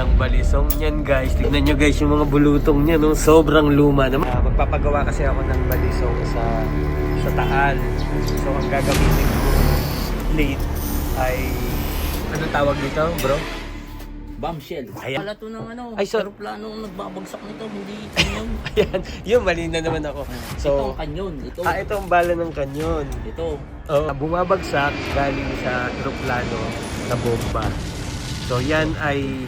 ng balisong niyan guys. Tignan nyo guys yung mga bulutong niya, no? Sobrang luma naman. Magpapagawa kasi ako ng balisong sa Taal. So ang gagamitin ko plate ay ano tawag dito, bro? Bombshell. Ayan. Pala to ng ano, Ay, so- aeroplano nagbabagsak nito, hindi kanyon. Ayan, yun, mali na naman ako. Ito So, ang kanyon, ito. ito ang bala ng kanyon. Ito. Bumabagsak galing sa eroplano na bomba. So yan ay,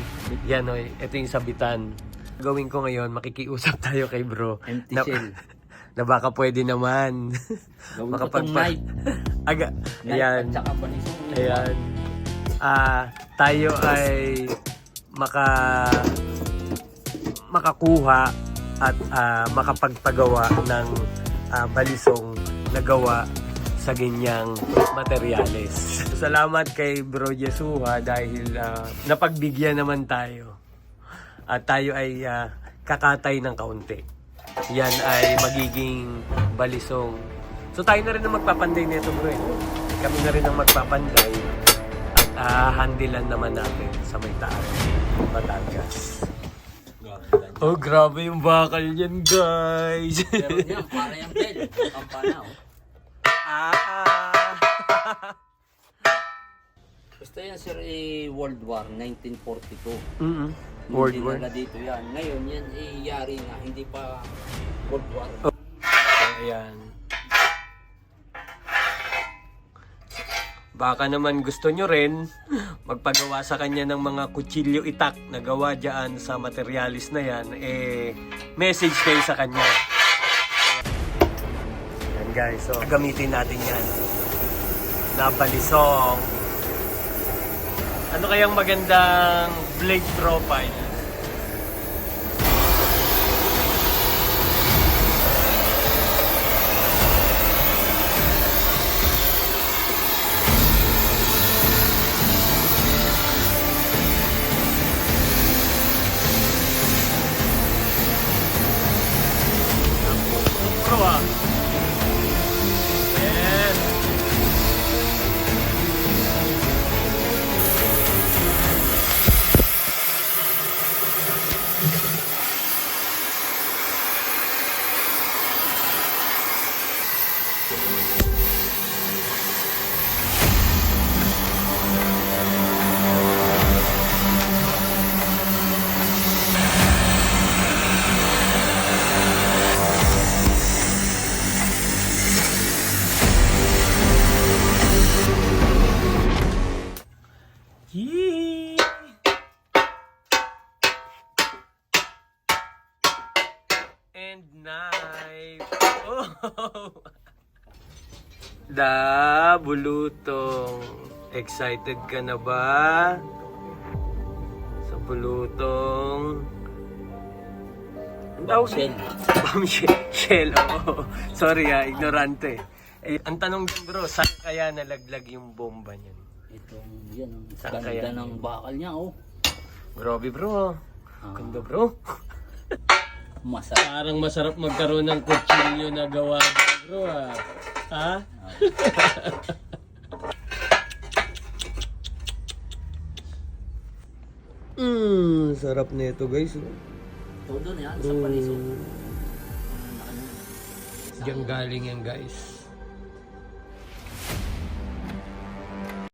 ito yung sabitan. Gawin ko ngayon, makikiusap tayo kay bro. Empty Na, shell. na baka pwede naman. Gawin ko itong knife. Aga, Knife ayan. at saka panisong. Ayan. Tayo ay makakuha at makapagpagawa ng balisong na gawa sa ganyang materyales. Salamat kay Bro Jesuha dahil napagbigyan naman tayo. At tayo ay kakatay ng kaunti. Yan ay magiging balisong. So tayo na rin ang magpapanday nito, bro. Kami na rin ang magpapanday. At handilan naman natin sa may Taal, Batangas. Oh, grabe yung bakal yan, guys. Pero yan, para yung bell. Ang panaw. Gusto yan sir, World War 1942. World Hindi War. nila dito yan. Ngayon yan, yari na. Hindi pa World War. Ayan. Baka naman gusto nyo rin magpagawa sa kanya ng mga kutsilyo itak na gawa dyan sa materialis na yan, message kayo sa kanya. Yan guys, so gamitin natin yan na balisong. Ano kayang magandang blade profile? Yes. Yee! And knife. Oh! Da, bulutong. Excited ka na ba? Sa bulutong. Ang tawag? Bombshell. Bombshell, oo. Sorry ignorante. Ang tanong din bro, saan kaya nalaglag yung bomba niyan? Itong yan, ang Saan ganda kaya? ng bakal niya, oh. Grabe bro. Ganda bro. Masarap. Parang masarap magkaroon ng kutsilyo na gawa bro ha? Sarap nito guys. Todo na yan sa panisong. Diyan galing yan guys.